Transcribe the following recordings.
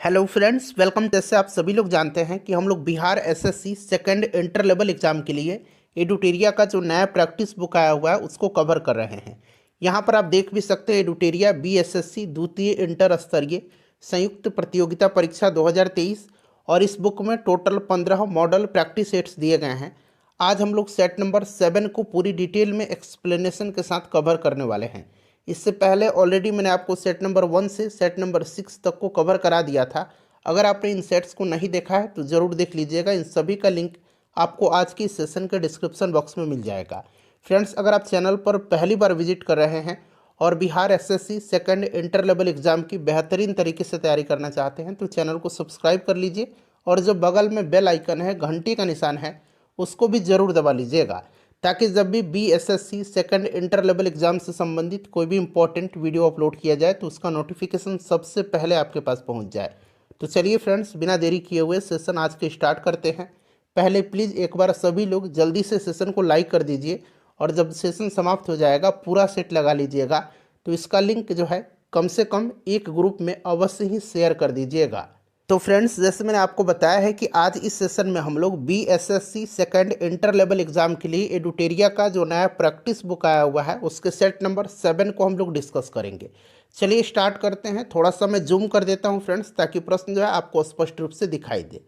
Hello friends, welcome. जैसे आप सभी लोग जानते हैं कि हम लोग Bihar SSC second inter level exam के लिए एडुटेरिया का जो नया प्रैक्टिस बुक आया हुआ है उसको कवर कर रहे हैं। यहाँ पर आप देख भी सकते हैं एडुटेरिया बीएसएससी द्वितीय इंटर स्तरीय संयुक्त प्रतियोगिता परीक्षा 2023 और इस बुक में टोटल 15 मॉडल प्रैक्टिस सेट्स दिए गए हैं। आज हम लोग सेट नंबर 7 को पूरी डिटेल में एक्सप्लेनेशन के साथ कवर करने वाले हैं। इससे पहले ऑलरेडी मैंने आपको सेट नंबर 1 से सेट नंबर 6 तक को कवर करा दिया था। अगर आपने इन सेट्स को नहीं देखा है तो ज़रूर देख लीजिएगा। इन सभी का लिंक आपको आज की सेशन के डिस्क्रिप्शन बॉक्स में मिल जाएगा। फ्रेंड्स, अगर आप चैनल पर पहली बार विजिट कर रहे हैं और Bihar SSC second inter level exam की बेहतरीन तरीके से तैयारी करना चाहते हैं तो चैनल को सब्सक्राइब कर लीजिए और जो बगल में बेल आइकन है, घंटी का निशान है, उसको भी ज़रूर दबा लीजिएगा ताकि जब भी BSSC second inter level exam से संबंधित कोई भी इंपॉर्टेंट वीडियो अपलोड किया जाए तो उसका नोटिफिकेशन सबसे पहले आपके पास पहुंच जाए। तो चलिए फ्रेंड्स, बिना देरी किए हुए सेशन आज के स्टार्ट करते हैं। पहले प्लीज़ एक बार सभी लोग जल्दी से सेशन को लाइक कर दीजिए और जब सेशन समाप्त हो जाएगा पूरा सेट लगा लीजिएगा। तो इसका लिंक जो है कम से कम एक ग्रुप में अवश्य ही शेयर कर दीजिएगा। तो फ्रेंड्स, जैसे मैंने आपको बताया है कि आज इस सेशन में हम लोग BSSC second inter level exam के लिए एडुटेरिया का जो नया प्रैक्टिस बुक आया हुआ है उसके सेट नंबर 7 को हम लोग डिस्कस करेंगे। चलिए स्टार्ट करते हैं। थोड़ा सा मैं जूम कर देता हूं फ्रेंड्स ताकि प्रश्न जो है आपको स्पष्ट रूप से दिखाई दे।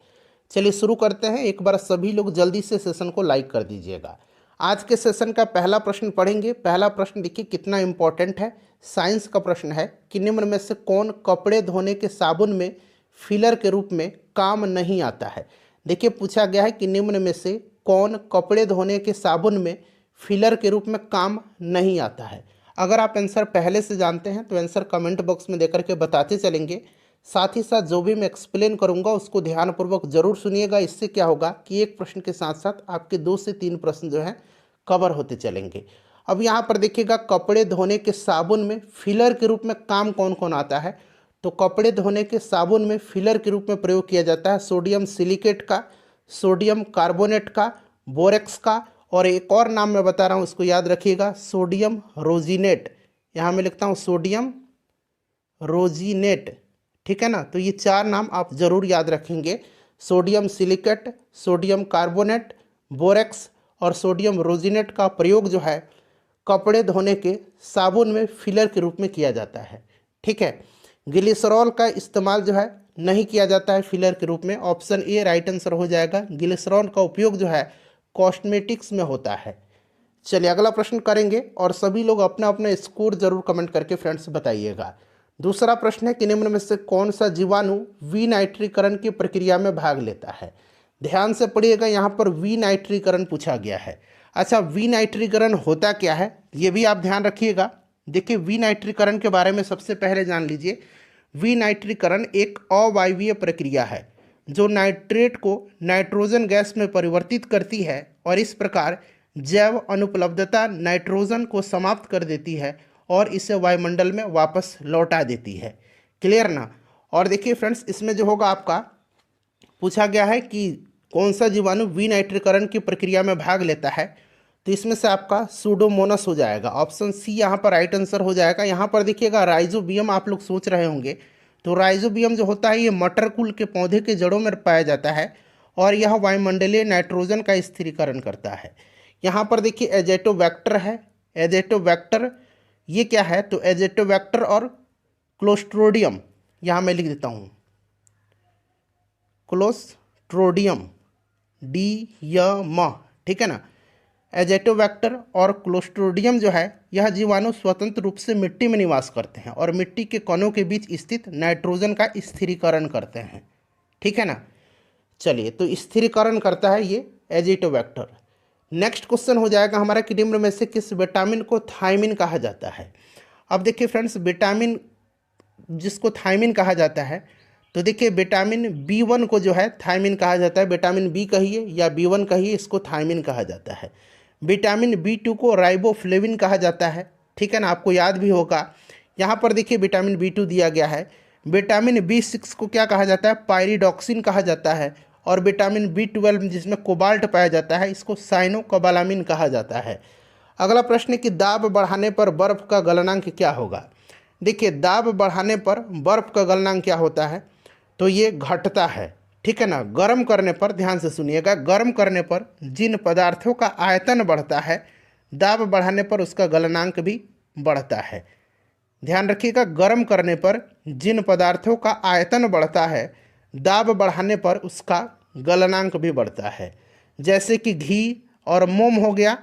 चलिए शुरू करते हैं। एक बार सभी लोग जल्दी से सेशन को लाइक कर दीजिएगा। आज के सेशन का पहला प्रश्न पढ़ेंगे। पहला प्रश्न देखिए कितना इंपॉर्टेंट है। साइंस का प्रश्न है कि निम्न में से कौन कपड़े धोने के साबुन में फिलर के रूप में काम नहीं आता है। देखिए पूछा गया है कि निम्न में से कौन कपड़े धोने के साबुन में फिलर के रूप में काम नहीं आता है। अगर आप आंसर पहले से जानते हैं तो आंसर कमेंट बॉक्स में देकर के बताते चलेंगे। साथ ही साथ जो भी मैं एक्सप्लेन करूंगा उसको ध्यानपूर्वक जरूर सुनिएगा। इससे क्या होगा कि एक प्रश्न के साथ साथ आपके 2 से 3 प्रश्न जो हैं कवर होते चलेंगे। अब यहाँ पर देखिएगा कपड़े धोने के साबुन में फिलर के रूप में काम कौन कौन आता है। तो कपड़े धोने के साबुन में फिलर के रूप में प्रयोग किया जाता है सोडियम सिलिकेट का, सोडियम कार्बोनेट का, बोरेक्स का और एक और नाम मैं बता रहा हूँ उसको याद रखिएगा, सोडियम रोजिनेट। यहाँ मैं लिखता हूँ सोडियम रोजिनेट, ठीक है ना। तो ये 4 नाम आप जरूर याद रखेंगे। Sodium silicate, sodium carbonate, borax और सोडियम रोजिनेट का प्रयोग जो है कपड़े धोने के साबुन में फिलर के रूप में किया जाता है, ठीक है। ग्लिसरॉल का इस्तेमाल जो है नहीं किया जाता है फिलर के रूप में। ऑप्शन ए राइट आंसर हो जाएगा। ग्लिसरॉल का उपयोग जो है कॉस्मेटिक्स में होता है। चलिए अगला प्रश्न करेंगे और सभी लोग अपना अपना स्कोर जरूर कमेंट करके फ्रेंड्स बताइएगा। दूसरा प्रश्न है कि निम्न में से कौन सा जीवाणु विनाइट्रीकरण की प्रक्रिया में भाग लेता है। ध्यान से पढ़िएगा, यहाँ पर विनाइट्रीकरण पूछा गया है। अच्छा, विनाइट्रीकरण होता क्या है ये भी आप ध्यान रखिएगा। देखिए विनाइट्रीकरण के बारे में सबसे पहले जान लीजिए। विनाइट्रीकरण एक अवायवीय प्रक्रिया है जो नाइट्रेट को नाइट्रोजन गैस में परिवर्तित करती है और इस प्रकार जैव अनुपलब्धता नाइट्रोजन को समाप्त कर देती है और इसे वायुमंडल में वापस लौटा देती है। क्लियर ना। और देखिए फ्रेंड्स, इसमें जो होगा आपका पूछा गया है कि कौन सा जीवाणु विनाइट्रीकरण की प्रक्रिया में भाग लेता है। तो इसमें से आपका सूडोमोनास हो जाएगा। ऑप्शन सी यहाँ पर राइट आंसर हो जाएगा। यहाँ पर देखिएगा राइजोबियम आप लोग सोच रहे होंगे, तो राइजोबियम जो होता है ये मटर कुल के पौधे के जड़ों में पाया जाता है और यह वायुमंडलीय नाइट्रोजन का स्थिरीकरण करता है। यहाँ पर देखिए एजेटोबैक्टर है। एजेटोबैक्टर ये क्या है, तो एजेटोबैक्टर और क्लोस्ट्रोडियम, यहाँ मैं लिख देता हूँ क्लोस्ट्रोडियम DYM, ठीक है ना। एजेटोबैक्टर और क्लोस्ट्रोडियम जो है यह जीवाणु स्वतंत्र रूप से मिट्टी में निवास करते हैं और मिट्टी के कणों के बीच स्थित नाइट्रोजन का स्थिरीकरण करते हैं, ठीक है ना। चलिए, तो स्थिरीकरण करता है ये एजेटोबैक्टर। नेक्स्ट क्वेश्चन हो जाएगा हमारा कि निम्न में से किस विटामिन को थायमिन कहा जाता है। अब देखिए फ्रेंड्स, विटामिन जिसको थायमिन कहा जाता है, तो देखिए विटामिन B1 को जो है थायमिन कहा जाता है। विटामिन B कहिए या B1 कहिए, इसको थायमिन कहा जाता है। विटामिन B2 को राइबोफ्लेविन कहा जाता है, ठीक है ना, आपको याद भी होगा। यहाँ पर देखिए विटामिन B2 दिया गया है। विटामिन B6 को क्या कहा जाता है, पायरिडॉक्सिन कहा जाता है। और विटामिन B12 जिसमें कोबाल्ट पाया जाता है इसको साइनोकोबालामिन कहा जाता है। अगला प्रश्न है कि दाब बढ़ाने पर बर्फ का गलनांक क्या होगा। देखिए दाब बढ़ाने पर बर्फ का गलनांक क्या होता है, तो ये घटता है, ठीक है ना। गर्म करने पर, ध्यान से सुनिएगा, गर्म करने पर जिन पदार्थों का आयतन बढ़ता है, दाब बढ़ाने पर उसका गलनांक भी बढ़ता है। ध्यान रखिएगा, गर्म करने पर जिन पदार्थों का आयतन बढ़ता है, दाब बढ़ाने पर उसका गलनांक भी बढ़ता है। जैसे कि घी और मोम हो गया।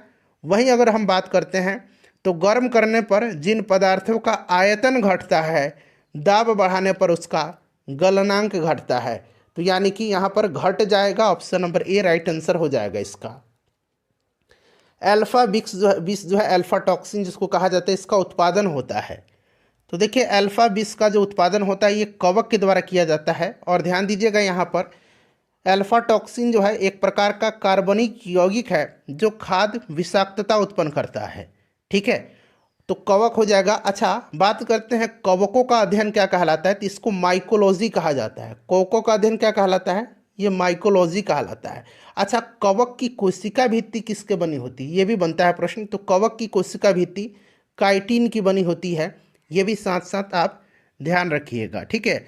वहीं अगर हम बात करते हैं तो गर्म करने पर जिन पदार्थों का आयतन घटता है, दाब बढ़ाने पर उसका गलनांक घटता है। तो यानी कि यहाँ पर घट जाएगा, option number A right answer हो जाएगा इसका। अल्फा विष जो है अल्फा टॉक्सिन जिसको कहा जाता है, इसका उत्पादन होता है। तो देखिए अल्फा विष का जो उत्पादन होता है ये कवक के द्वारा किया जाता है। और ध्यान दीजिएगा यहाँ पर अल्फा टॉक्सिन जो है एक प्रकार का कार्बनिक यौगिक है जो खाद्य विषाक्तता उत्पन्न करता है, ठीक है। तो कवक हो जाएगा। अच्छा, बात करते हैं कवकों का अध्ययन क्या कहलाता है, तो इसको माइकोलॉजी कहा जाता है। कवकों का अध्ययन क्या कहलाता है, ये माइकोलॉजी कहलाता है। अच्छा, कवक की कोशिका भित्ति किसके बनी होती है, ये भी बनता है प्रश्न। तो कवक की कोशिका भित्ति काइटिन की बनी होती है, ये भी साथ साथ आप ध्यान रखिएगा, ठीक है।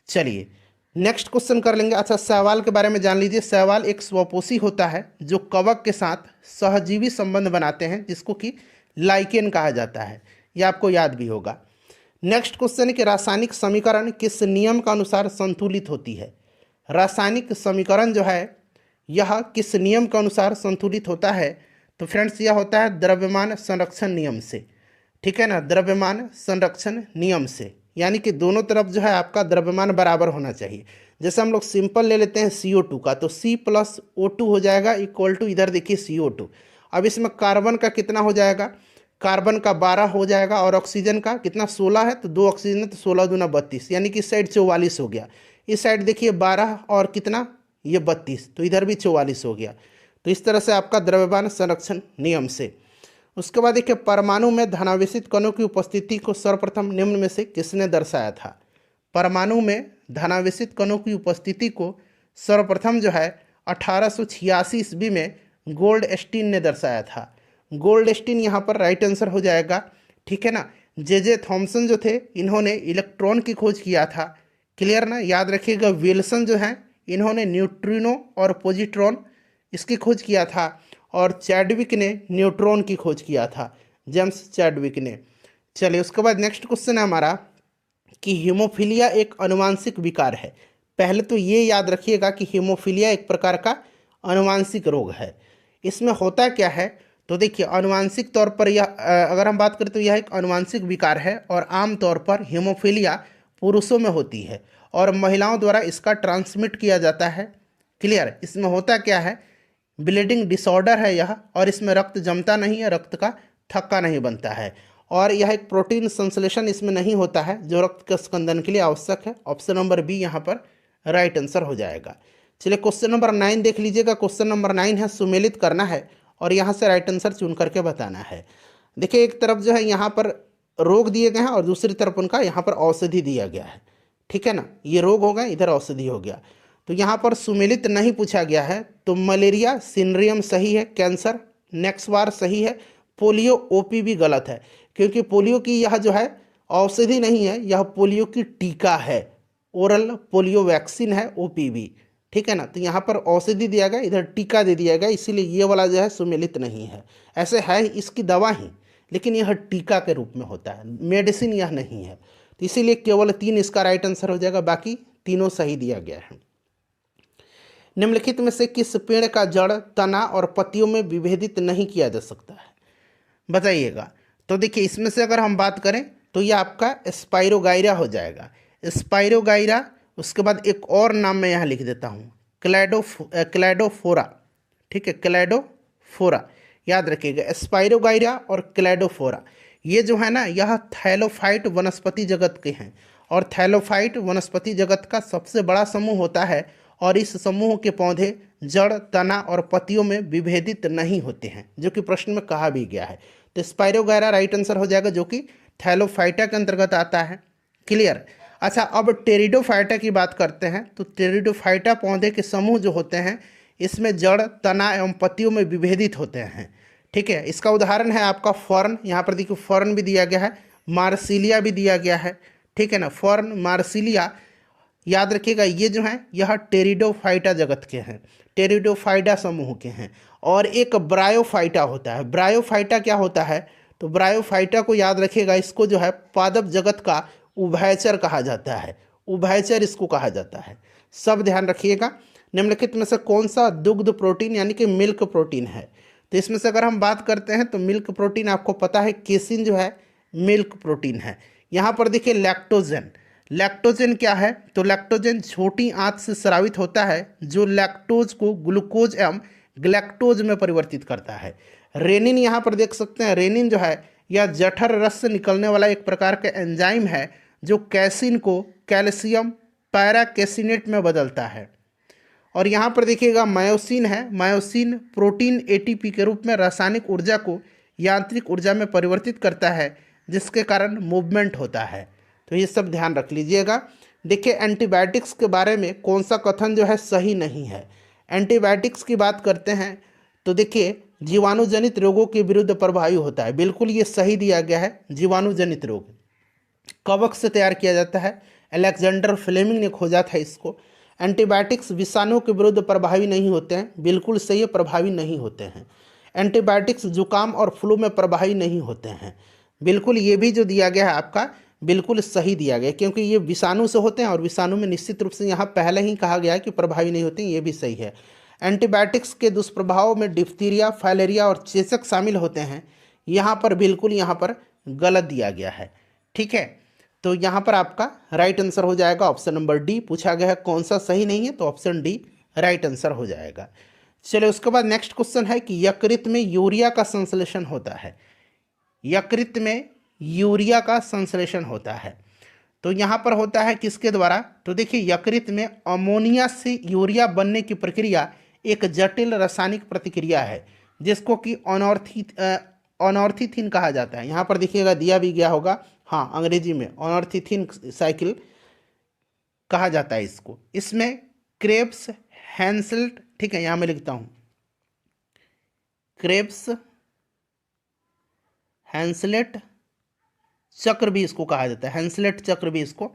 चलिए नेक्स्ट क्वेश्चन कर लेंगे। अच्छा, शैवाल के बारे में जान लीजिए। शैवाल एक स्वपोषी होता है जो कवक के साथ सहजीवी संबंध बनाते हैं, जिसको कि लाइकेन कहा जाता है। यह आपको याद भी होगा। नेक्स्ट क्वेश्चन है कि रासायनिक समीकरण किस नियम का अनुसार संतुलित होती है। रासायनिक समीकरण जो है यह किस नियम के अनुसार संतुलित होता है, तो फ्रेंड्स यह होता है द्रव्यमान संरक्षण नियम से, ठीक है ना। द्रव्यमान संरक्षण नियम से, यानी कि दोनों तरफ जो है आपका द्रव्यमान बराबर होना चाहिए। जैसे हम लोग सिंपल ले लेते हैं CO2 का, तो C + O2 हो जाएगा इक्वल टू, इधर देखिए CO2। अब इसमें कार्बन का कितना हो जाएगा, कार्बन का 12 हो जाएगा और ऑक्सीजन का कितना 16 है, तो 2 ऑक्सीजन है तो 16 दूना 32, यानी कि इस साइड 44 हो गया। इस साइड देखिए 12 और कितना, ये 32, तो इधर भी 44 हो गया। तो इस तरह से आपका द्रव्यमान संरक्षण नियम से। उसके बाद देखिए परमाणु में धनावेशित कणों की उपस्थिति को सर्वप्रथम निम्न में से किसने दर्शाया था। परमाणु में धनावेशित कणों की उपस्थिति को सर्वप्रथम जो है 1886 ईस्वी में गोल्डस्टीन ने दर्शाया था। गोल्डस्टीन यहाँ पर राइट आंसर हो जाएगा, ठीक है ना। जे थॉमसन जो थे इन्होंने इलेक्ट्रॉन की खोज किया था, क्लियर ना। याद रखिएगा विल्सन जो है इन्होंने न्यूट्रिनो और पॉजिट्रॉन इसकी खोज किया था। और चैडविक ने न्यूट्रॉन की खोज किया था, जेम्स चैडविक ने। चलिए उसके बाद नेक्स्ट क्वेश्चन है हमारा कि हीमोफीलिया एक आनुवांशिक विकार है। पहले तो ये याद रखिएगा कि हीमोफीलिया एक प्रकार का आनुवांशिक रोग है। इसमें होता क्या है, तो देखिए आनुवांशिक तौर पर यह अगर हम बात करें तो यह एक आनुवांशिक विकार है और आम तौर पर हीमोफीलिया पुरुषों में होती है और महिलाओं द्वारा इसका ट्रांसमिट किया जाता है, क्लियर। इसमें होता क्या है, ब्लीडिंग डिसऑर्डर है यह, और इसमें रक्त जमता नहीं है, रक्त का थक्का नहीं बनता है, और यह एक प्रोटीन संश्लेषण इसमें नहीं होता है जो रक्त के स्कंदन के लिए आवश्यक है। ऑप्शन नंबर बी यहाँ पर राइट आंसर हो जाएगा। चलिए क्वेश्चन नंबर 9 देख लीजिएगा। क्वेश्चन नंबर 9 है सुमेलित करना है और यहाँ से राइट आंसर चुन करके बताना है। देखिए एक तरफ जो है यहाँ पर रोग दिए गए हैं और दूसरी तरफ उनका यहाँ पर औषधि दिया गया है, ठीक है ना। ये रोग हो गए, इधर औषधि हो गया। तो यहाँ पर सुमेलित नहीं पूछा गया है, तो मलेरिया सिंड्रोम सही है, कैंसर नेक्सवार सही है, पोलियो OPV गलत है, क्योंकि पोलियो की यह जो है औषधि नहीं है, यह पोलियो की टीका है, ओरल पोलियो वैक्सीन है OPV, ठीक है ना। तो यहाँ पर औषधि दिया गया, इधर टीका दे दिया गया, इसीलिए ये वाला जो है सुमेलित नहीं है। ऐसे है इसकी दवा ही, लेकिन यह टीका के रूप में होता है, मेडिसिन यह नहीं है। तो इसीलिए केवल 3 इसका राइट आंसर हो जाएगा, बाकी तीनों सही दिया गया है। निम्नलिखित में से किस पेड़ का जड़, तना और पत्तियों में विभेदित नहीं किया जा सकता है, बताइएगा। तो देखिए इसमें से अगर हम बात करें तो यह आपका स्पाइरोगाइरा हो जाएगा, स्पाइरोगाइरा। उसके बाद एक और नाम मैं यहाँ लिख देता हूँ, क्लैडोफोरा, ठीक है, क्लैडोफोरा। याद रखिएगा स्पाइरोगाइरा और क्लैडोफोरा, ये जो है ना यह थैलोफाइट वनस्पति जगत के हैं, और थैलोफाइट वनस्पति जगत का सबसे बड़ा समूह होता है, और इस समूह के पौधे जड़, तना और पत्तियों में विभेदित नहीं होते हैं, जो कि प्रश्न में कहा भी गया है। तो स्पाइरोगाइरा राइट आंसर हो जाएगा, जो कि थैलोफाइटा के अंतर्गत आता है, क्लियर। अच्छा, अब टेरिडोफाइटा की बात करते हैं। तो टेरिडोफाइटा पौधे के समूह जो होते हैं इसमें जड़, तना एवं पत्तियों में विभेदित होते हैं, ठीक है। इसका उदाहरण है आपका फर्न, यहाँ पर देखिए फर्न भी दिया गया है, मार्सिलिया भी दिया गया है, ठीक है ना। फर्न, मार्सिलिया याद रखिएगा ये जो हैं यह टेरिडोफाइटा जगत के हैं, टेरिडोफाइटा समूह के हैं। और एक ब्रायोफाइटा होता है। ब्रायोफाइटा क्या होता है? तो ब्रायोफाइटा को याद रखिएगा, इसको जो है पादप जगत का उभयचर कहा जाता है, उभयचर इसको कहा जाता है। सब ध्यान रखिएगा। निम्नलिखित में से कौन सा दुग्ध प्रोटीन यानी कि मिल्क प्रोटीन है? तो इसमें से अगर हम बात करते हैं तो मिल्क प्रोटीन आपको पता है केसिन जो है मिल्क प्रोटीन है। यहाँ पर देखिए लैक्टोजन, लैक्टोजन क्या है? तो लैक्टोजन छोटी आंत से स्रावित होता है जो लैक्टोज को ग्लूकोज एवं ग्लैक्टोज में परिवर्तित करता है। रेनिन यहाँ पर देख सकते हैं, रेनिन जो है यह जठर रस से निकलने वाला एक प्रकार का एंजाइम है जो कैसिन को कैल्शियम पैराकेसिनेट में बदलता है। और यहाँ पर देखिएगा मायोसिन है, मायोसिन प्रोटीन एटीपी के रूप में रासायनिक ऊर्जा को यांत्रिक ऊर्जा में परिवर्तित करता है जिसके कारण मूवमेंट होता है। तो ये सब ध्यान रख लीजिएगा। देखिए एंटीबायोटिक्स के बारे में कौन सा कथन जो है सही नहीं है। एंटीबायोटिक्स की बात करते हैं तो देखिए जीवाणुजनित रोगों के विरुद्ध प्रभावी होता है, बिल्कुल ये सही दिया गया है। जीवाणुजनित रोग कवक से तैयार किया जाता है, अलेक्जेंडर फ्लेमिंग ने खोजा था इसको। एंटीबायोटिक्स विषाणुओं के विरुद्ध प्रभावी नहीं होते हैं, बिल्कुल सही है, प्रभावी नहीं होते हैं। एंटीबायोटिक्स जुकाम और फ्लू में प्रभावी नहीं होते हैं, बिल्कुल ये भी जो दिया गया है आपका बिल्कुल सही दिया गया, क्योंकि ये विषाणु से होते हैं और विषाणु में निश्चित रूप से यहाँ पहले ही कहा गया है कि प्रभावी नहीं होते हैं, ये भी सही है। एंटीबायोटिक्स के दुष्प्रभावों में डिप्थीरिया, फाइलेरिया और चेचक शामिल होते हैं, यहाँ पर बिल्कुल यहाँ पर गलत दिया गया है। ठीक है, तो यहाँ पर आपका राइट आंसर हो जाएगा ऑप्शन नंबर डी। पूछा गया है कौन सा सही नहीं है, तो ऑप्शन डी राइट आंसर हो जाएगा। चलिए उसके बाद नेक्स्ट क्वेश्चन है कि यकृत में यूरिया का संश्लेषण होता है, यकृत में यूरिया का संश्लेषण होता है तो यहाँ पर होता है किसके द्वारा? तो देखिए यकृत में अमोनिया से यूरिया बनने की प्रक्रिया एक जटिल रासायनिक प्रतिक्रिया है जिसको कि ऑनॉर्थिथिन कहा जाता है। यहाँ पर देखिएगा दिया भी गया होगा, हाँ अंग्रेजी में ऑनॉर्थिथिन साइकिल कहा जाता है इसको। इसमें क्रेब्स हैंसल्ट, ठीक है यहाँ मैं लिखता हूँ क्रेब्स हैंसलेट चक्र भी इसको कहा जाता है, हैंसलेट चक्र भी इसको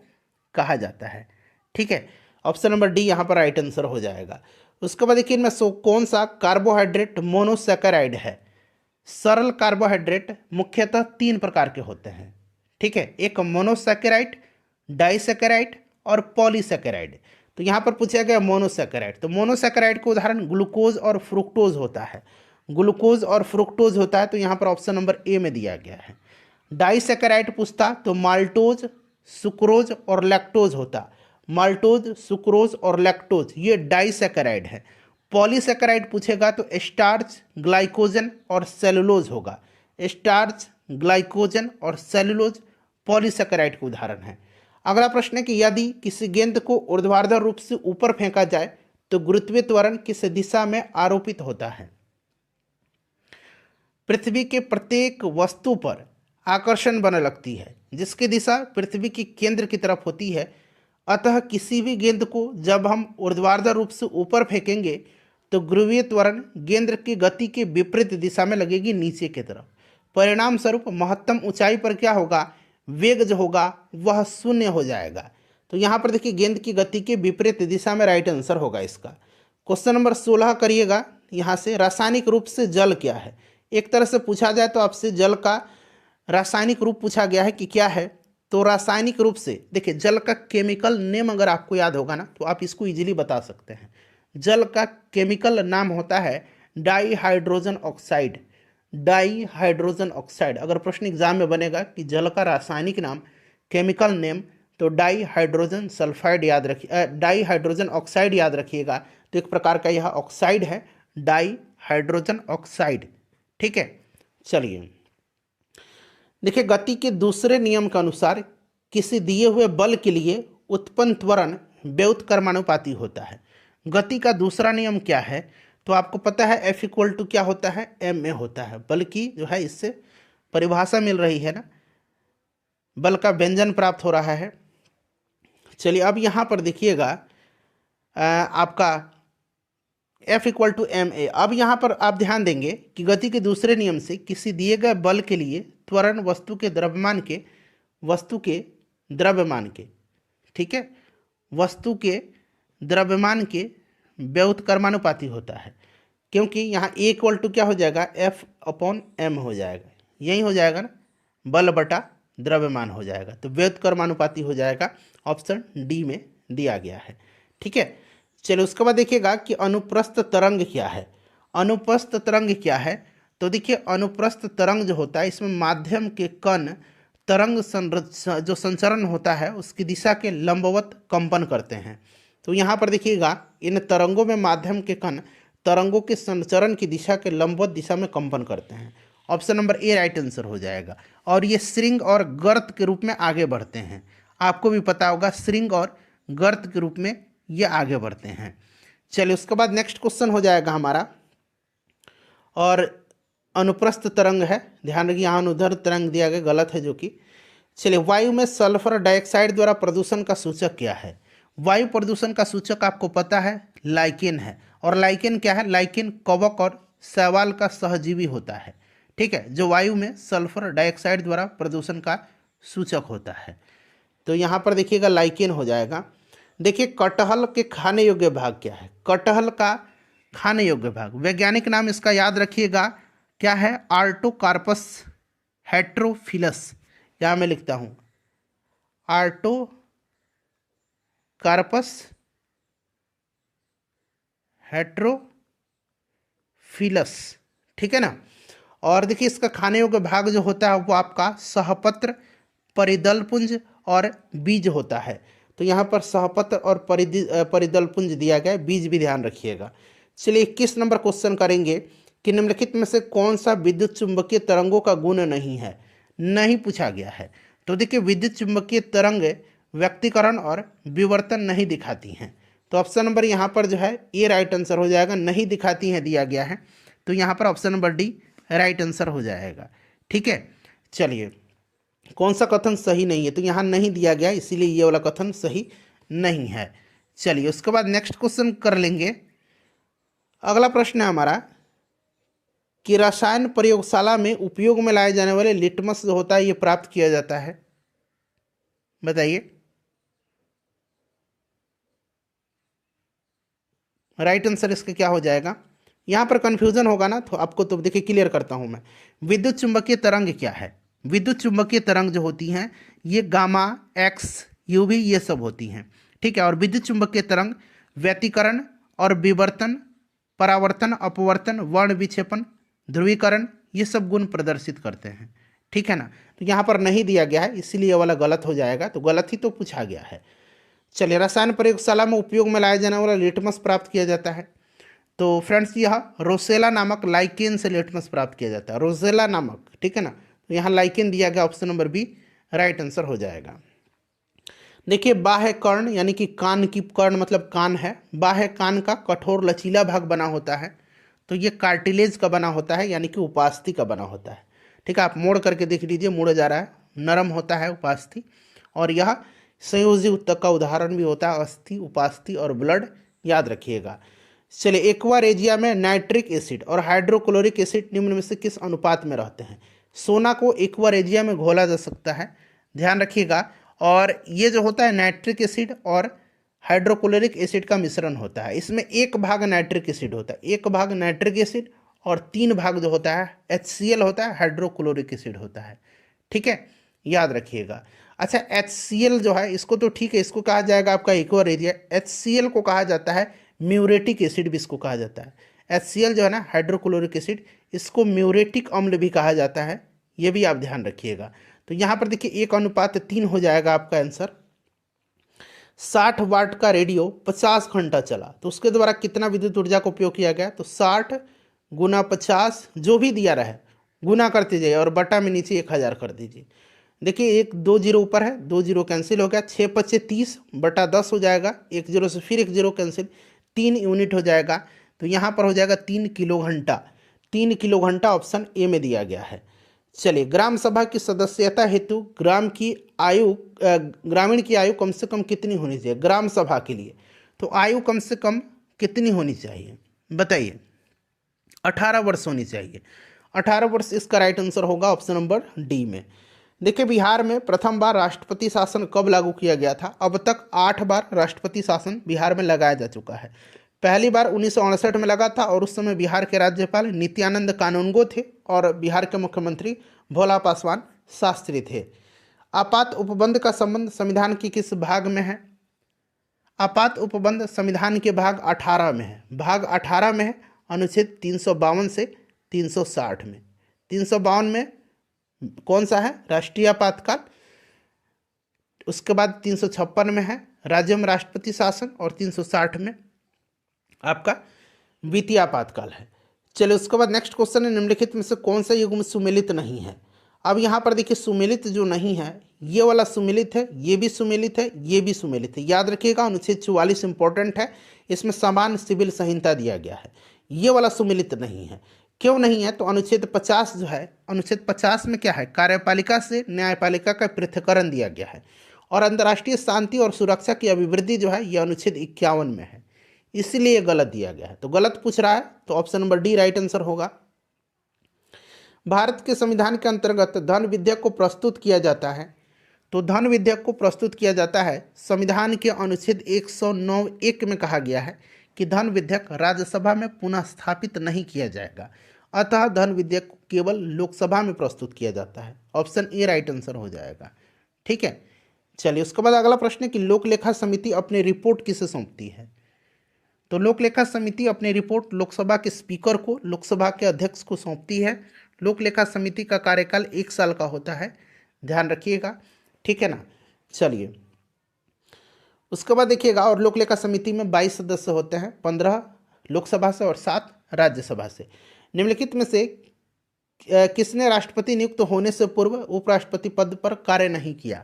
कहा जाता है। ठीक है, ऑप्शन नंबर डी यहाँ पर राइट आंसर हो जाएगा। उसके बाद देखिए इनमें कौन सा कार्बोहाइड्रेट मोनोसैकेराइड है? सरल कार्बोहाइड्रेट मुख्यतः 3 प्रकार के होते हैं। ठीक है, एक मोनोसैकेराइड, डाइसैकेराइड और पॉलीसैकेराइड। तो यहाँ पर पूछा गया मोनोसैकेराइड, तो मोनोसैकेराइड का उदाहरण ग्लूकोज और फ्रुक्टोज होता है, ग्लूकोज और फ्रुक्टोज होता है, तो यहाँ पर ऑप्शन नंबर ए में दिया गया है। डाइसैकेराइड पूछता तो माल्टोज, सुक्रोज और लैक्टोज होता, माल्टोज, सुक्रोज और लैक्टोज ये डाइसैकेराइड है। पॉलीसैकेराइड पूछेगा तो स्टार्च, ग्लाइकोजन और सेलुलोज होगा, स्टार्च, ग्लाइकोजन और सेलुलोज पॉलीसैकेराइड के उदाहरण है। अगला प्रश्न है कि यदि किसी गेंद को ऊर्ध्वाधर रूप से ऊपर फेंका जाए तो गुरुत्वीय त्वरण किस दिशा में आरोपित होता है? पृथ्वी के प्रत्येक वस्तु पर आकर्षण बल लगती है जिसकी दिशा पृथ्वी के केंद्र की तरफ होती है। अतः किसी भी गेंद को जब हम ऊर्ध्वाधर रूप से ऊपर फेंकेंगे तो ध्रुवीय त्वरण गेंद की गति के विपरीत दिशा में लगेगी, नीचे की तरफ। परिणाम स्वरूप महत्तम ऊंचाई पर क्या होगा? वेग जो होगा वह 0 हो जाएगा। तो यहाँ पर देखिए गेंद की गति के विपरीत दिशा में राइट आंसर होगा इसका। क्वेश्चन नंबर 16 करिएगा। यहाँ से रासायनिक रूप से जल क्या है? एक तरह से पूछा जाए तो आपसे जल का रासायनिक रूप पूछा गया है कि क्या है। तो रासायनिक रूप से देखिए जल का केमिकल नेम अगर आपको याद होगा ना तो आप इसको इजीली बता सकते हैं। जल का केमिकल नाम होता है डाईहाइड्रोजन ऑक्साइड, डाईहाइड्रोजन ऑक्साइड। अगर प्रश्न एग्जाम में बनेगा कि जल का रासायनिक नाम, केमिकल नेम, तो डाईहाइड्रोजन सल्फाइड याद रखिए, डाईहाइड्रोजन ऑक्साइड याद रखिएगा। तो एक प्रकार का यह ऑक्साइड है, डाईहाइड्रोजन ऑक्साइड। ठीक है, चलिए देखिए गति के दूसरे नियम के अनुसार किसी दिए हुए बल के लिए उत्पन्न त्वरण व्युत्क्रमानुपाती होता है। गति का दूसरा नियम क्या है? तो आपको पता है F इक्वल टू क्या होता है? ma होता है। बल की जो है इससे परिभाषा मिल रही है ना, बल का व्यंजन प्राप्त हो रहा है। चलिए अब यहाँ पर देखिएगा आपका F इक्वल टू ma। अब यहाँ पर आप ध्यान देंगे कि गति के दूसरे नियम से किसी दिए गए बल के लिए त्वरण वस्तु के द्रव्यमान के, ठीक है, वस्तु के द्रव्यमान के व्युत्क्रमानुपाती होता है, क्योंकि यहाँ ए इक्वल टू क्या हो जाएगा, एफ अपॉन एम हो जाएगा, यही हो जाएगा ना, बल बटा द्रव्यमान हो जाएगा, तो व्युत्क्रमानुपाती हो जाएगा। ऑप्शन डी में दिया गया है। ठीक है, चलिए उसके बाद देखिएगा कि अनुप्रस्थ तरंग क्या है। अनुप्रस्थ तरंग क्या है, तो देखिए अनुप्रस्थ तरंग जो होता है इसमें माध्यम के कण तरंग जो संचरण होता है उसकी दिशा के लंबवत कंपन करते हैं। तो यहाँ पर देखिएगा इन तरंगों में माध्यम के कण तरंगों के संचरण की दिशा के लंबवत दिशा में कंपन करते हैं। Option number A right answer हो जाएगा। और ये श्रृंग और गर्त के रूप में आगे बढ़ते हैं, आपको भी पता होगा श्रृंग और गर्त के रूप में ये आगे बढ़ते हैं। चलिए उसके बाद नेक्स्ट क्वेश्चन हो जाएगा हमारा, और अनुप्रस्थ तरंग है, ध्यान रखिए यहाँ अनुदैर्ध्य तरंग दिया गया, गलत है जो कि। चलिए वायु में सल्फर डाइऑक्साइड द्वारा प्रदूषण का सूचक क्या है। वायु प्रदूषण का सूचक आपको पता है लाइकेन है, और लाइकेन क्या है, लाइकेन कवक और शैवाल का सहजीवी होता है। ठीक है, जो वायु में सल्फर डाइऑक्साइड द्वारा प्रदूषण का सूचक होता है। तो यहाँ पर देखिएगा लाइकेन हो जाएगा। देखिए कटहल के खाने योग्य भाग क्या है, कटहल का खाने योग्य भाग, वैज्ञानिक नाम इसका याद रखिएगा क्या है, आर्टोकार्पस हेट्रोफिलस, यहाँ मैं लिखता हूँ आर्टोकार्पस हेट्रोफिलस। ठीक है ना। और देखिए इसका खाने योग्य भाग जो होता है वो आपका सहपत्र, परिदलपुंज और बीज होता है। तो यहाँ पर सहपत्र और परिदलपुंज दिया गया है, बीज भी ध्यान रखिएगा। चलिए 21 नंबर क्वेश्चन करेंगे कि निम्नलिखित में से कौन सा विद्युत चुंबकीय तरंगों का गुण नहीं है, नहीं पूछा गया है। तो देखिए विद्युत चुंबकीय तरंग व्यक्तीकरण और विवर्तन नहीं दिखाती हैं, तो ऑप्शन नंबर यहाँ पर जो है ए राइट आंसर हो जाएगा, नहीं दिखाती हैं दिया गया है, तो यहाँ पर option number D right answer हो जाएगा। ठीक है, चलिए कौन सा कथन सही नहीं है, तो यहाँ नहीं दिया गया, इसीलिए ये वाला कथन सही नहीं है। चलिए उसके बाद नेक्स्ट क्वेश्चन कर लेंगे। अगला प्रश्न है हमारा कि रसायन प्रयोगशाला में उपयोग में लाए जाने वाले लिटमस जो होता है ये प्राप्त किया जाता है, बताइए। राइट आंसर इसका क्या हो जाएगा, यहाँ पर कंफ्यूजन होगा ना, तो आपको तो देखिए क्लियर करता हूँ मैं। विद्युत चुंबकीय तरंग क्या है, विद्युत चुंबकीय तरंग जो होती हैं ये गामा, एक्स, यूवी ये सब होती हैं। ठीक है, और विद्युत चुंबकीय तरंग व्यतिकरण और विवर्तन, परावर्तन, अपवर्तन, वर्ण विक्षेपण, ध्रुवीकरण ये सब गुण प्रदर्शित करते हैं। ठीक है ना, तो यहाँ पर नहीं दिया गया है, इसीलिए वाला गलत हो जाएगा, तो गलत ही तो पूछा गया है। चलिए रसायन प्रयोगशाला में उपयोग में लाया जाने वाला लिटमस प्राप्त किया जाता है, तो फ्रेंड्स यह रोसेला नामक लाइकेन से लिटमस प्राप्त किया जाता है, रोसेला नामक। ठीक है ना, तो यहाँ लाइकेन दिया गया, option number B right answer हो जाएगा। देखिए बाह्य कर्ण यानी कि कान की, कर्ण मतलब कान है, बाह्य कान का कठोर लचीला भाग बना होता है, तो ये कार्टिलेज का बना होता है यानी कि उपास्थि का बना होता है। ठीक है, आप मोड़ करके देख लीजिए, मुड़ जा रहा है, नरम होता है उपास्थि, और यह संयोजी ऊतक का उदाहरण भी होता है, अस्थि, उपास्थि और ब्लड, याद रखिएगा। चलिए एक्वा रेजिया में नाइट्रिक एसिड और हाइड्रोक्लोरिक एसिड निम्न में से किस अनुपात में रहते हैं। सोना को एक्वा रेजिया में घोला जा सकता है, ध्यान रखिएगा, और ये जो होता है नाइट्रिक एसिड और हाइड्रोक्लोरिक एसिड का मिश्रण होता है, इसमें 1 भाग नाइट्रिक एसिड होता है, 1 भाग नाइट्रिक एसिड, और 3 भाग जो होता है HCl होता है, हाइड्रोक्लोरिक एसिड होता है। ठीक है, याद रखिएगा। अच्छा HCl जो है इसको तो ठीक है, इसको कहा जाएगा आपका एक्वा रेजिया, HCl को कहा जाता है म्यूरेटिक एसिड भी इसको कहा जाता है। HCl जो है ना हाइड्रोक्लोरिक एसिड, इसको म्यूरेटिक अम्ल भी कहा जाता है, ये भी आप ध्यान रखिएगा। तो यहाँ पर देखिए 1:3 हो जाएगा आपका आंसर। 60 वाट का रेडियो 50 घंटा चला, तो उसके द्वारा कितना विद्युत ऊर्जा का उपयोग किया गया, तो 60 गुना 50 जो भी दिया रहे गुना करते जाइए और बटा में नीचे 1000 कर दीजिए। देखिए 1 2 जीरो ऊपर है, 2 जीरो कैंसिल हो गया, 6 5 30 बटा 10 हो जाएगा, 1 जीरो से फिर 1 जीरो कैंसिल, 3 यूनिट हो जाएगा, तो यहाँ पर हो जाएगा 3 किलो घंटा। 3 किलो घंटा ऑप्शन ए में दिया गया है। चलिए ग्राम सभा की सदस्यता हेतु ग्रामीण की आयु कम से कम कितनी होनी चाहिए ग्राम सभा के लिए, तो आयु कम से कम कितनी होनी चाहिए बताइए। 18 वर्ष होनी चाहिए, 18 वर्ष इसका राइट आंसर होगा ऑप्शन नंबर डी में। देखिए बिहार में प्रथम बार राष्ट्रपति शासन कब लागू किया गया था? अब तक 8 बार राष्ट्रपति शासन बिहार में लगाया जा चुका है। पहली बार 1968 में लगा था और उस समय बिहार के राज्यपाल नित्यानंद कानूनगो थे और बिहार के मुख्यमंत्री भोला पासवान शास्त्री थे। आपात उपबंध का संबंध संविधान के किस भाग में है? आपात उपबंध संविधान के भाग 18 में है। भाग 18 में है, अनुच्छेद 352 से 360 में। 352 में कौन सा है? राष्ट्रीय आपातकाल। उसके बाद 356 में है राज्य में राष्ट्रपति शासन और 360 में आपका वित्तीय आपातकाल है। चलिए उसके बाद नेक्स्ट क्वेश्चन है, निम्नलिखित में से कौन सा युग्म सुमेलित नहीं है? अब यहाँ पर देखिए सुमेलित जो नहीं है, ये वाला सुमेलित है, ये भी सुमेलित है, ये भी सुमेलित है। याद रखिएगा अनुच्छेद 44 इंपॉर्टेंट है, इसमें समान सिविल संहिता दिया गया है। ये वाला सुमेलित नहीं है। क्यों नहीं है? तो अनुच्छेद 50 जो है, अनुच्छेद 50 में क्या है? कार्यपालिका से न्यायपालिका का पृथक्करण दिया गया है और अंतर्राष्ट्रीय शांति और सुरक्षा की अभिवृद्धि जो है यह अनुच्छेद 51 में है, इसलिए गलत दिया गया है। तो गलत पूछ रहा है, तो option number D right answer होगा। भारत के संविधान के अंतर्गत धन विधेयक को प्रस्तुत किया जाता है, तो धन विधेयक को प्रस्तुत किया जाता है संविधान के अनुच्छेद 109(1) में कहा गया है कि धन विधेयक राज्यसभा में पुनः स्थापित नहीं किया जाएगा, अतः धन विधेयक को केवल लोकसभा में प्रस्तुत किया जाता है। ऑप्शन ए राइट आंसर हो जाएगा। ठीक है, चलिए उसके बाद अगला प्रश्न है कि लोक लेखा समिति अपनी रिपोर्ट किसे सौंपती है? तो लोक लेखा समिति अपनी रिपोर्ट लोकसभा के स्पीकर को, लोकसभा के अध्यक्ष को सौंपती है। लोक लेखा समिति का कार्यकाल 1 साल का होता है, ध्यान रखिएगा। ठीक है ना। चलिए उसके बाद देखिएगा, और लोक लेखा समिति में 22 सदस्य होते हैं, 15 लोकसभा से और 7 राज्यसभा से। निम्नलिखित में से किसने राष्ट्रपति नियुक्त होने से पूर्व उपराष्ट्रपति पद पर कार्य नहीं किया?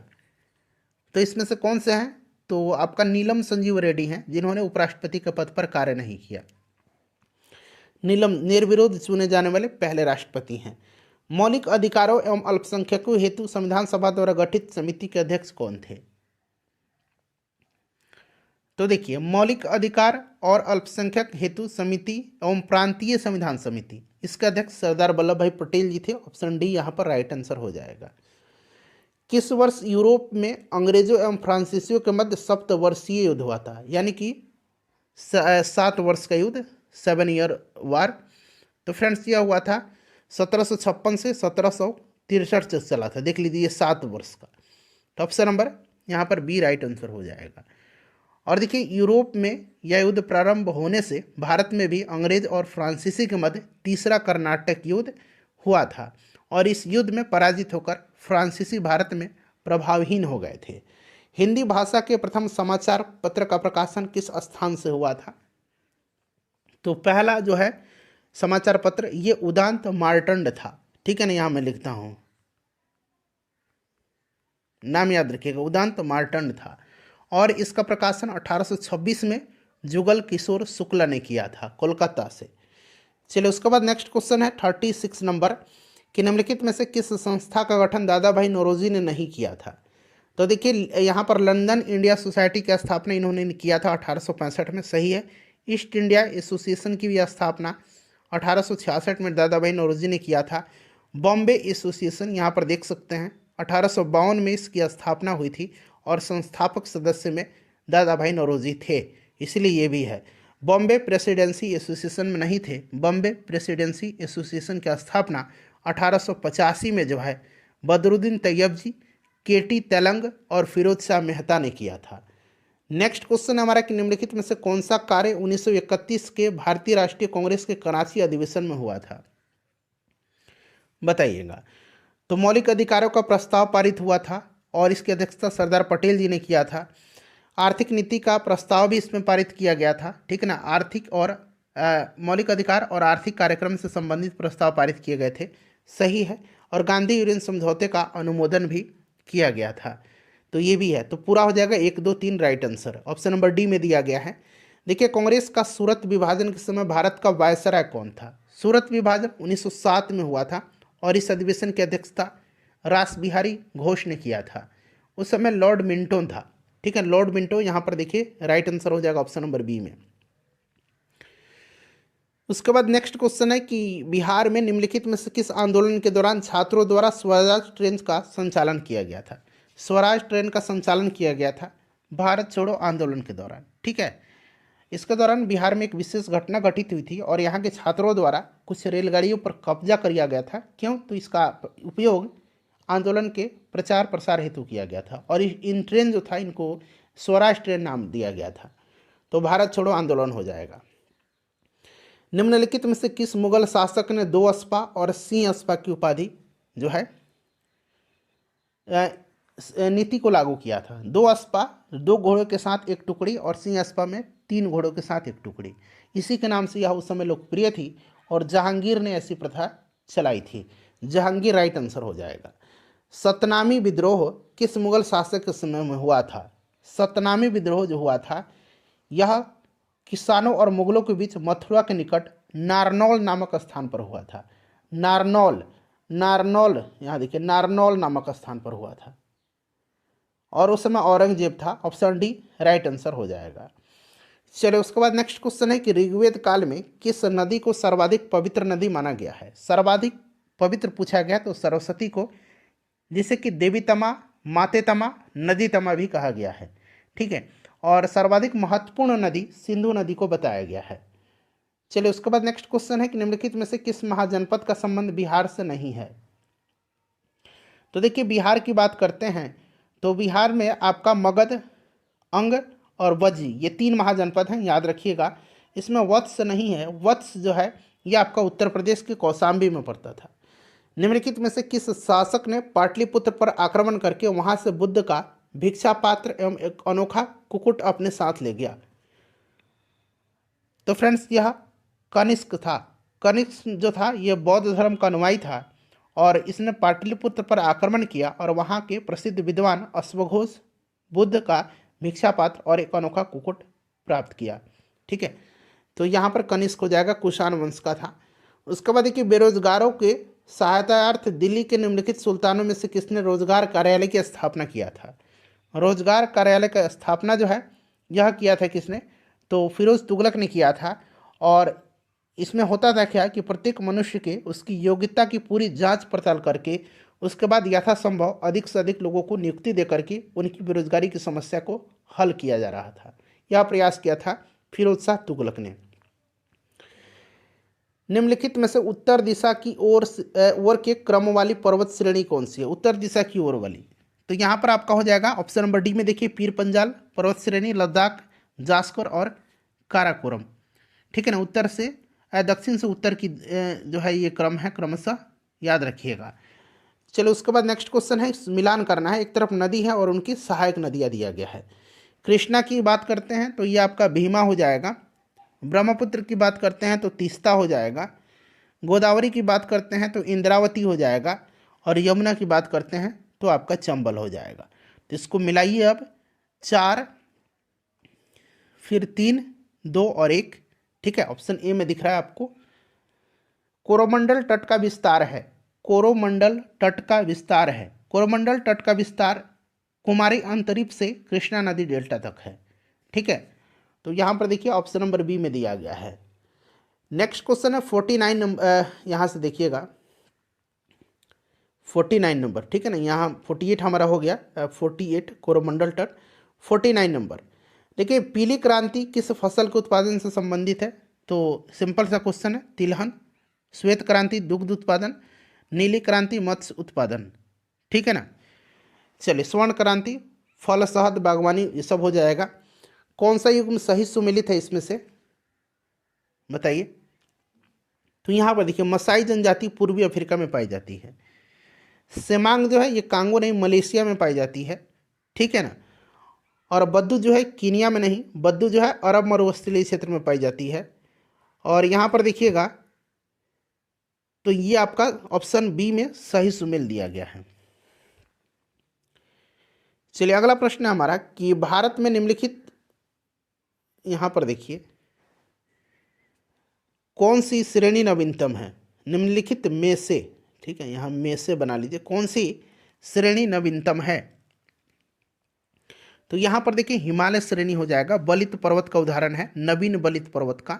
तो इसमें से कौन से हैं? तो आपका नीलम संजीव रेड्डी हैं, जिन्होंने उपराष्ट्रपति के पद पर कार्य नहीं किया। नीलम निर्विरोध चुने जाने वाले पहले राष्ट्रपति हैं। मौलिक अधिकारों एवं अल्पसंख्यकों हेतु संविधान सभा द्वारा गठित समिति के अध्यक्ष कौन थे? तो देखिए, मौलिक अधिकार और अल्पसंख्यक हेतु समिति एवं प्रांतीय संविधान समिति, इसके अध्यक्ष सरदार वल्लभ भाई पटेल जी थे। ऑप्शन डी यहाँ पर राइट आंसर हो जाएगा। किस वर्ष यूरोप में अंग्रेजों एवं फ्रांसीसियों के मध्य सप्तवर्षीय युद्ध हुआ था? यानी कि 7 वर्ष का युद्ध, 7 ईयर वार। तो फ्रेंड्स यह हुआ था 1756 से 1763 तक चला था। देख लीजिए 7 वर्ष का। तो ऑप्शन नंबर यहाँ पर बी राइट आंसर हो जाएगा। और देखिए यूरोप में यह युद्ध प्रारंभ होने से भारत में भी अंग्रेज और फ्रांसीसी के मध्य तीसरा कर्नाटक युद्ध हुआ था और इस युद्ध में पराजित होकर फ्रांसीसी भारत में प्रभावहीन हो गए थे। हिंदी भाषा के प्रथम समाचार पत्र का प्रकाशन किस स्थान से हुआ था? तो पहला जो है समाचार पत्र ये उदांत मार्तंड था। ठीक है ना, यहाँ मैं लिखता हूँ, नाम याद रखिएगा, उदांत मार्तंड था। और इसका प्रकाशन 1826 में जुगल किशोर शुक्ला ने किया था कोलकाता से। चलिए उसके बाद नेक्स्ट क्वेश्चन है 36 नंबर कि निम्नलिखित में से किस संस्था का गठन दादा भाई नौरोजी ने नहीं किया था? तो देखिए यहाँ पर लंदन इंडिया सोसाइटी की स्थापना इन्होंने किया था 1865 में, सही है। ईस्ट इंडिया एसोसिएशन की भी स्थापना 1866 में दादा भाई नौरोजी ने किया था। बॉम्बे एसोसिएशन यहाँ पर देख सकते हैं 1852 में इसकी स्थापना हुई थी और संस्थापक सदस्य में दादा भाई नौरोजी थे, इसलिए ये भी है। बॉम्बे प्रेसिडेंसी एसोसिएशन में नहीं थे। बॉम्बे प्रेसिडेंसी एसोसिएशन की स्थापना 1885 में जो है बदरुद्दीन तैयब जी, केटी तेलंग और फिरोज शाह मेहता ने किया था। नेक्स्ट क्वेश्चन हमारा कि निम्नलिखित में से कौन सा कार्य 1931 के भारतीय राष्ट्रीय कांग्रेस के कराची अधिवेशन में हुआ था? बताइएगा। तो मौलिक अधिकारों का प्रस्ताव पारित हुआ था और इसकी अध्यक्षता सरदार पटेल जी ने किया था। आर्थिक नीति का प्रस्ताव भी इसमें पारित किया गया था। ठीक है ना, आर्थिक और मौलिक अधिकार और आर्थिक कार्यक्रम से संबंधित प्रस्ताव पारित किए गए थे, सही है। और गांधी यूरेन समझौते का अनुमोदन भी किया गया था, तो ये भी है। तो पूरा हो जाएगा 1, 2, 3 right answer. Option number D में दिया गया है। देखिए कांग्रेस का सूरत विभाजन के समय भारत का वायसराय कौन था? सूरत विभाजन 1907 में हुआ था और इस अधिवेशन की अध्यक्षता रास बिहारी घोष ने किया था। उस समय लॉर्ड मिंटो था। ठीक है, लॉर्ड मिंटो यहाँ पर देखिए राइट आंसर हो जाएगा ऑप्शन नंबर बी में। उसके बाद नेक्स्ट क्वेश्चन है कि बिहार में निम्नलिखित में से किस आंदोलन के दौरान छात्रों द्वारा स्वराज ट्रेन का संचालन किया गया था। स्वराज ट्रेन का संचालन किया गया था भारत छोड़ो आंदोलन के दौरान। ठीक है, इसके दौरान बिहार में एक विशेष घटना घटित हुई थी और यहाँ के छात्रों द्वारा कुछ रेलगाड़ियों पर कब्जा किया गया था। क्यों? तो इसका उपयोग आंदोलन के प्रचार प्रसार हेतु किया गया था और इन ट्रेन जो था इनको स्वराज ट्रेन नाम दिया गया था। तो भारत छोड़ो आंदोलन हो जाएगा। निम्नलिखित में से किस मुगल शासक ने दो अस्पा और सिंह अस्पा की उपाधि जो है नीति को लागू किया था। दो अस्पा 2 घोड़ों के साथ एक टुकड़ी और सिंह अस्पा में 3 घोड़ों के साथ एक टुकड़ी। इसी के नाम से यह उस समय लोकप्रिय थी और जहांगीर ने ऐसी प्रथा चलाई थी। जहांगीर राइट आंसर हो जाएगा। सतनामी विद्रोह किस मुगल शासक के समय में हुआ था? सतनामी विद्रोह जो हुआ था यह किसानों और मुगलों के बीच मथुरा के निकट नारनौल नामक स्थान पर हुआ था। नारनौल, नारनौल यहाँ देखिए, नारनौल नामक स्थान पर हुआ था और उस समय औरंगजेब था। ऑप्शन डी राइट आंसर हो जाएगा। चलिए उसके बाद नेक्स्ट क्वेश्चन है कि ऋग्वेद काल में किस नदी को सर्वाधिक पवित्र नदी माना गया है? सर्वाधिक पवित्र पूछा गया तो सरस्वती को, जिसे कि देवी तमा, माते तमा, नदी तमा भी कहा गया है। ठीक है, और सर्वाधिक महत्वपूर्ण नदी सिंधु नदी को बताया गया है। चलिए उसके बाद नेक्स्ट क्वेश्चन है कि निम्नलिखित में से किस महाजनपद का संबंध बिहार से नहीं है? तो देखिए बिहार की बात करते हैं तो बिहार में आपका मगध, अंग और वज्जी ये 3 महाजनपद हैं, याद रखिएगा। इसमें वत्स नहीं है। वत्स जो है ये आपका उत्तर प्रदेश के कौशाम्बी में पड़ता था। निम्नलिखित में से किस शासक ने पाटलिपुत्र पर आक्रमण करके वहां से बुद्ध का भिक्षा पात्र एवं एक अनोखा कुक्कुट अपने साथ ले गया? तो फ्रेंड्स यह कनिष्क था। कनिष्क जो था यह बौद्ध धर्म का अनुयायी था और इसने पाटलिपुत्र पर आक्रमण किया और वहाँ के प्रसिद्ध विद्वान अश्वघोष बुद्ध का भिक्षा पात्र और एक अनोखा कुक्कुट प्राप्त किया। ठीक है, तो यहाँ पर कनिष्क हो जाएगा, कुषाण वंश का था। उसके बाद देखिए बेरोजगारों के सहायतार्थ दिल्ली के निम्नलिखित सुल्तानों में से किसने रोजगार कार्यालय की स्थापना किया था? रोजगार कार्यालय का स्थापना जो है यह किया था किसने? तो फिरोज तुगलक ने किया था। और इसमें होता था क्या कि प्रत्येक मनुष्य के उसकी योग्यता की पूरी जांच पड़ताल करके उसके बाद यथासंभव अधिक से अधिक लोगों को नियुक्ति दे करके उनकी बेरोजगारी की समस्या को हल किया जा रहा था। यह प्रयास किया था फिरोज शाह तुगलक ने। निम्नलिखित में से उत्तर दिशा की ओर के क्रम वाली पर्वत श्रेणी कौन सी है? उत्तर दिशा की ओर वाली, तो यहाँ पर आपका हो जाएगा ऑप्शन नंबर डी में देखिए पीर पंजाल पर्वत श्रेणी, लद्दाख, जास्कर और काराकोरम। ठीक है ना, उत्तर से दक्षिण से उत्तर की जो है ये क्रम है, क्रमशः याद रखिएगा। चलो उसके बाद नेक्स्ट क्वेश्चन है, मिलान करना है। एक तरफ नदी है और उनकी सहायक नदियाँ दिया गया है। कृष्णा की बात करते हैं तो ये आपका भीमा हो जाएगा। ब्रह्मपुत्र की बात करते हैं तो तीस्ता हो जाएगा। गोदावरी की बात करते हैं तो इंद्रावती हो जाएगा और यमुना की बात करते हैं तो आपका चंबल हो जाएगा। तो इसको मिलाइए अब 4 फिर 3 2 और 1। ठीक है, ऑप्शन ए में दिख रहा है आपको। कोरोमंडल तट का विस्तार है। कोरोमंडल तट का विस्तार है। कोरोमंडल तट का विस्तार कुमारी अंतरिप से कृष्णा नदी डेल्टा तक है। ठीक है, तो यहाँ पर देखिए ऑप्शन नंबर बी में दिया गया है। नेक्स्ट क्वेश्चन है 49 नंबर, यहाँ से देखिएगा 49 नंबर। ठीक है ना, यहाँ 48 हमारा हो गया, 48 कोरोमंडल तट। 49 नंबर देखिए, पीली क्रांति किस फसल के उत्पादन से संबंधित है? तो सिंपल सा क्वेश्चन है, तिलहन। श्वेत क्रांति दुग्ध उत्पादन, नीली क्रांति मत्स्य उत्पादन। ठीक है ना। चलिए स्वर्ण क्रांति फल, शहद, बागवानी ये सब हो जाएगा। कौन सा युग में सही सुमेलित है इसमें से बताइए? तो यहाँ पर देखिए मसाई जनजाति पूर्वी अफ्रीका में पाई जाती है। सेमांग जो है ये कांगो नहीं मलेशिया में पाई जाती है। ठीक है ना। और बद्दू जो है कीनिया में नहीं, बद्दू जो है अरब मरुस्थलीय क्षेत्र में पाई जाती है। और यहाँ पर देखिएगा तो ये आपका ऑप्शन बी में सही सुमेल दिया गया है। चलिए अगला प्रश्न है हमारा कि भारत में निम्नलिखित, यहाँ पर देखिए कौन सी श्रेणी नवीनतम है? निम्नलिखित में से, ठीक है यहाँ में से बना लीजिए, कौन सी श्रेणी नवीनतम है? तो यहाँ पर देखिए हिमालय श्रेणी हो जाएगा। बलित पर्वत का उदाहरण है, नवीन बलित पर्वत का।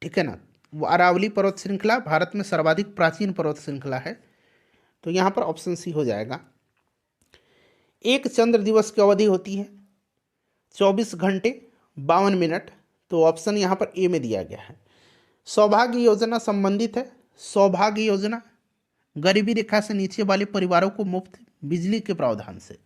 ठीक है ना, वो अरावली पर्वत श्रृंखला भारत में सर्वाधिक प्राचीन पर्वत श्रृंखला है, तो यहाँ पर ऑप्शन सी हो जाएगा। एक चंद्र दिवस की अवधि होती है 24 घंटे 52 मिनट, तो ऑप्शन यहाँ पर ए में दिया गया है। सौभाग्य योजना संबंधित है। सौभाग्य योजना गरीबी रेखा से नीचे वाले परिवारों को मुफ्त बिजली के प्रावधान से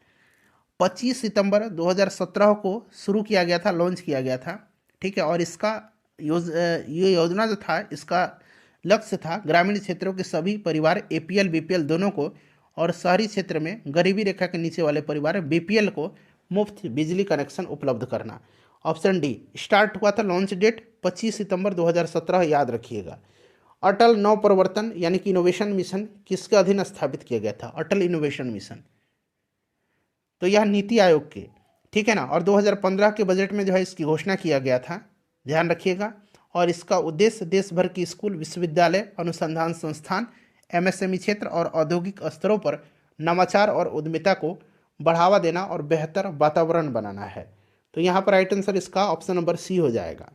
25 सितंबर 2017 को शुरू किया गया था, लॉन्च किया गया था, ठीक है। और इसका ये योजना जो था, इसका लक्ष्य था ग्रामीण क्षेत्रों के सभी परिवार एपीएल बीपीएल दोनों को, और शहरी क्षेत्र में गरीबी रेखा के नीचे वाले परिवार बीपीएल को मुफ्त बिजली कनेक्शन उपलब्ध करना। Option D. स्टार्ट हुआ था, लॉन्च डेट 25 सितंबर 2017, याद रखिएगा। अटल नव प्रवर्तन यानी कि इनोवेशन मिशन किसके अधीन स्थापित किया गया था? अटल इनोवेशन मिशन, तो यह नीति आयोग के, ठीक है ना। और 2015 के बजट में जो है इसकी घोषणा किया गया था, ध्यान रखिएगा। और इसका उद्देश्य देश भर की स्कूल, विश्वविद्यालय, अनुसंधान संस्थान, एमएसएमई क्षेत्र और औद्योगिक स्तरों पर नवाचार और उद्यमिता को बढ़ावा देना और बेहतर वातावरण बनाना है। तो यहाँ पर राइट आंसर इसका ऑप्शन नंबर सी हो जाएगा।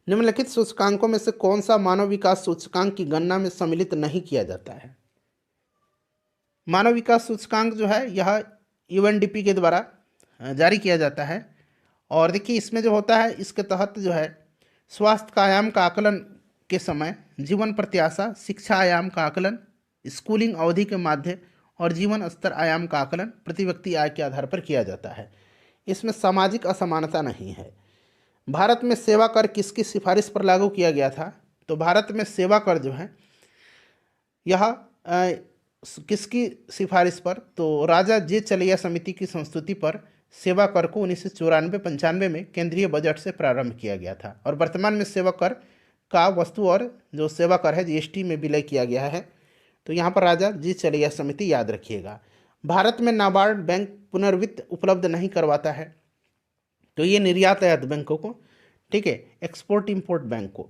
निम्नलिखित सूचकांकों में से कौन सा मानव विकास सूचकांक की गणना में सम्मिलित नहीं किया जाता है? मानव विकास सूचकांक जो है यह यूएनडीपी के द्वारा जारी किया जाता है। और देखिए इसमें जो होता है, इसके तहत जो है स्वास्थ्य का आयाम का आकलन के समय जीवन प्रत्याशा, शिक्षा आयाम का आकलन, स्कूलिंग अवधि के माध्य और जीवन स्तर आयाम का आकलन प्रति व्यक्ति आय के आधार पर किया जाता है। इसमें सामाजिक असमानता नहीं है। भारत में सेवा कर किसकी सिफारिश पर लागू किया गया था? तो भारत में सेवा कर जो है यह किसकी सिफारिश पर? तो राजा जे चलैया समिति की संस्तुति पर सेवा कर को 1994-95 में केंद्रीय बजट से प्रारंभ किया गया था। और वर्तमान में सेवा कर का वस्तु और जो सेवा कर है जीएसटी में विलय किया गया है। तो यहाँ पर राजा जी चलैया समिति, याद रखिएगा। भारत में नाबार्ड बैंक पुनर्वित्त उपलब्ध नहीं करवाता है, तो ये निर्यात आयात बैंकों को, ठीक है, एक्सपोर्ट इंपोर्ट बैंक को।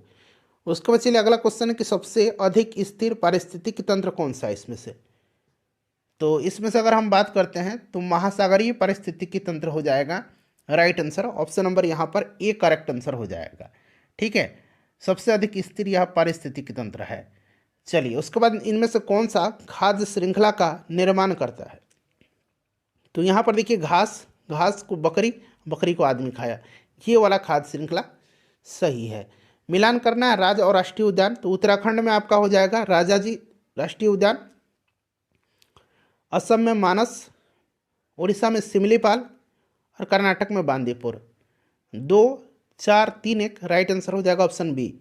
उसके बाद चलिए अगला क्वेश्चन है कि सबसे अधिक स्थिर पारिस्थितिकी तंत्र कौन सा है इसमें से? तो इसमें से अगर हम बात करते हैं तो महासागरीय पारिस्थितिकी तंत्र हो जाएगा राइट आंसर। ऑप्शन नंबर यहाँ पर ए करेक्ट आंसर हो जाएगा, ठीक है। सबसे अधिक स्थिर यह पारिस्थितिकी तंत्र है। चलिए उसके बाद इनमें से कौन सा खाद्य श्रृंखला का निर्माण करता है? तो यहाँ पर देखिए घास, घास को बकरी, बकरी को आदमी खाया, ये वाला खाद्य श्रृंखला सही है। मिलान करना है राज्य और राष्ट्रीय उद्यान, तो उत्तराखंड में आपका हो जाएगा राजाजी राष्ट्रीय उद्यान, असम में मानस, उड़ीसा में सिमलीपाल और कर्नाटक में बांदीपुर। 2, 4, 3, 1 राइट आंसर हो जाएगा option B.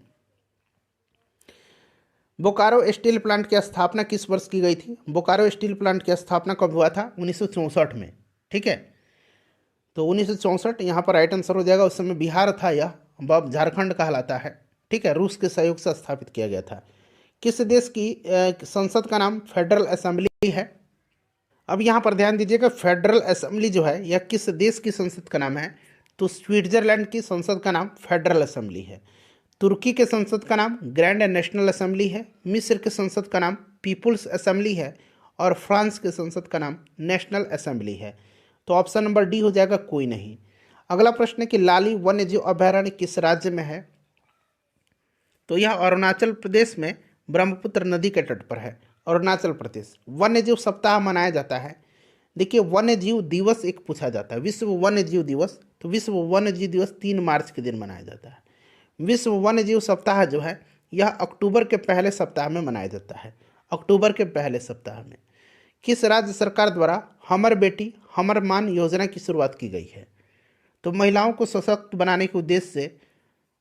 Bokaro steel plant की स्थापना किस वर्ष की गई थी? बोकारो स्टील प्लांट की स्थापना कब हुआ था? 1964 में, ठीक है। तो 1964 यहाँ पर राइट आंसर हो जाएगा। उस समय बिहार था यह, अब झारखंड कहलाता है, ठीक है। रूस के सहयोग से स्थापित किया गया था। किस देश की संसद का नाम फेडरल असेंबली है? अब यहाँ पर ध्यान दीजिएगा, फेडरल असेंबली जो है यह किस देश की संसद का नाम है? तो स्विट्जरलैंड की संसद का नाम फेडरल असेंबली है। तुर्की के संसद का नाम ग्रैंड नेशनल असेंबली है। मिस्र के संसद का नाम पीपुल्स असेंबली है। और फ्रांस के संसद का नाम नेशनल असेंबली है। तो ऑप्शन नंबर डी हो जाएगा, कोई नहीं। अगला प्रश्न है कि लाली वन्यजीव अभयारण्य किस राज्य में है? तो यह अरुणाचल प्रदेश में ब्रह्मपुत्र नदी के तट पर है, अरुणाचल प्रदेश। वन्यजीव सप्ताह मनाया जाता है। देखिए वन्यजीव दिवस एक पूछा जाता है, विश्व वन्यजीव दिवस। तो विश्व वन्यजीव दिवस 3 मार्च के दिन मनाया जाता है। विश्व वन्यजीव सप्ताह जो है यह अक्टूबर के पहले सप्ताह में मनाया जाता है, अक्टूबर के पहले सप्ताह में। किस राज्य सरकार द्वारा हमर बेटी हमर मान योजना की शुरुआत की गई है? तो महिलाओं को सशक्त बनाने के उद्देश्य से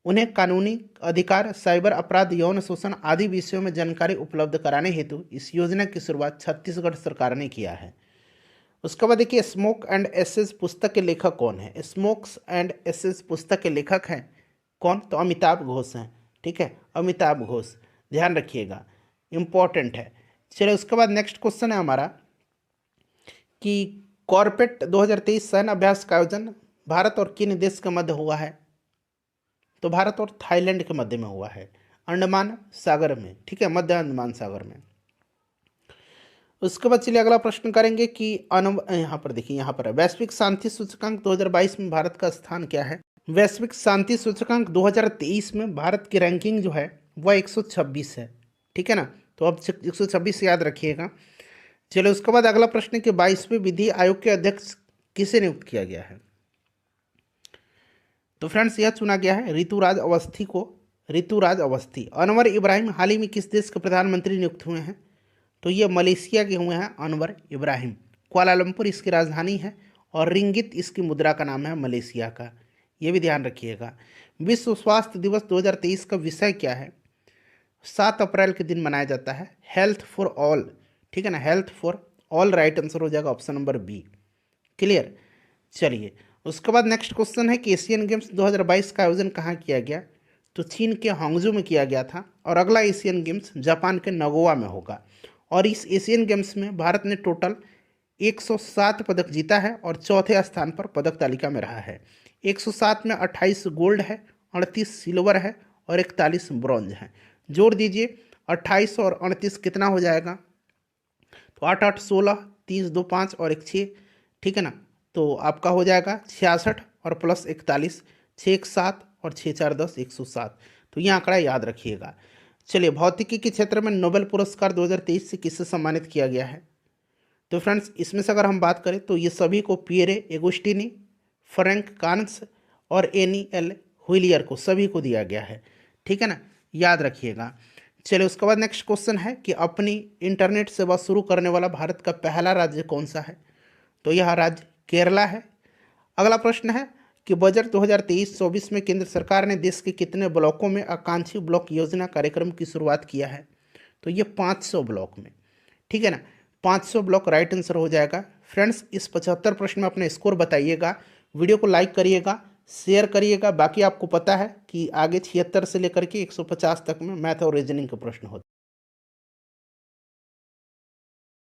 उन्हें कानूनी अधिकार, साइबर अपराध, यौन शोषण आदि विषयों में जानकारी उपलब्ध कराने हेतु इस योजना की शुरुआत छत्तीसगढ़ सरकार ने किया है। उसके बाद देखिए स्मोक एंड एसेस पुस्तक के लेखक कौन है? स्मोक्स एंड एसेस पुस्तक के लेखक हैं कौन? तो अमिताभ घोष हैं, ठीक है, अमिताभ घोष, ध्यान रखिएगा, इंपॉर्टेंट है। चलिए उसके बाद नेक्स्ट क्वेश्चन है हमारा कि कॉर्पेट 2023 सैन्य अभ्यास का आयोजन भारत और किन देश के मध्य हुआ है? तो भारत और थाईलैंड के मध्य में हुआ है, अंडमान सागर में, ठीक है, मध्य अंडमान सागर में। उसके बाद चलिए अगला प्रश्न करेंगे कि यहाँ पर देखिए, यहाँ पर वैश्विक शांति सूचकांक 2022 में भारत का स्थान क्या है? वैश्विक शांति सूचकांक 2023 में भारत की रैंकिंग जो है वह 126 है। ठीक है ना, तो अब 126 याद रखिएगा। चलो उसके बाद अगला प्रश्न है कि 22वें विधि आयोग के अध्यक्ष किसे नियुक्त किया गया है। तो फ्रेंड्स यह चुना गया है ऋतुराज अवस्थी को। ऋतुराज अवस्थी। अनवर इब्राहिम हाल ही में किस देश के प्रधानमंत्री नियुक्त हुए हैं। तो ये मलेशिया के हुए हैं अनवर इब्राहिम। कुआलालंपुर इसकी राजधानी है और रिंगित इसकी मुद्रा का नाम है मलेशिया का, ये भी ध्यान रखिएगा। विश्व स्वास्थ्य दिवस 2023 का विषय क्या है। 7 अप्रैल के दिन मनाया जाता है हेल्थ फॉर ऑल। ठीक है ना, health for all right answer हो जाएगा ऑप्शन नंबर बी। क्लियर। चलिए उसके बाद नेक्स्ट क्वेश्चन है कि एशियन गेम्स 2022 का आयोजन कहाँ किया गया। तो चीन के हांगजू में किया गया था और अगला एशियन गेम्स जापान के नगोया में होगा। और इस एशियन गेम्स में भारत ने टोटल 107 पदक जीता है और चौथे स्थान पर पदक तालिका में रहा है। 107 में 28 गोल्ड है, 38 सिल्वर है और 41 ब्रॉन्ज है। जोड़ दीजिए 28 और 38 कितना हो जाएगा। तो 8 8 16, 30 2 5 और 1 6। ठीक है ना, तो आपका हो जाएगा 66 और प्लस 41, 6 1 7 और 6 4 10, 107। तो यह आंकड़ा याद रखिएगा। चलिए भौतिकी के क्षेत्र में नोबेल पुरस्कार 2023 से किससे सम्मानित किया गया है। तो फ्रेंड्स इसमें से अगर हम बात करें तो ये सभी को पियरे एगोस्टिनी, फ्रैंक कान्स और एनी एल हुइलियर को सभी को दिया गया है। ठीक है ना, याद रखिएगा। चलिए उसके बाद नेक्स्ट क्वेश्चन है कि अपनी इंटरनेट सेवा शुरू करने वाला भारत का पहला राज्य कौन सा है। तो यह राज्य केरला है। अगला प्रश्न है कि बजट 2023-24 में केंद्र सरकार ने देश के कितने ब्लॉकों में आकांक्षी ब्लॉक योजना कार्यक्रम की शुरुआत किया है। तो ये 500 ब्लॉक में। ठीक है ना, 500 ब्लॉक राइट आंसर हो जाएगा। फ्रेंड्स इस 75 प्रश्न में अपने स्कोर बताइएगा, वीडियो को लाइक करिएगा, शेयर करिएगा। बाकी आपको पता है कि आगे 76 से लेकर के 150 तक में मैथ और रीजनिंग के प्रश्न होते हैं।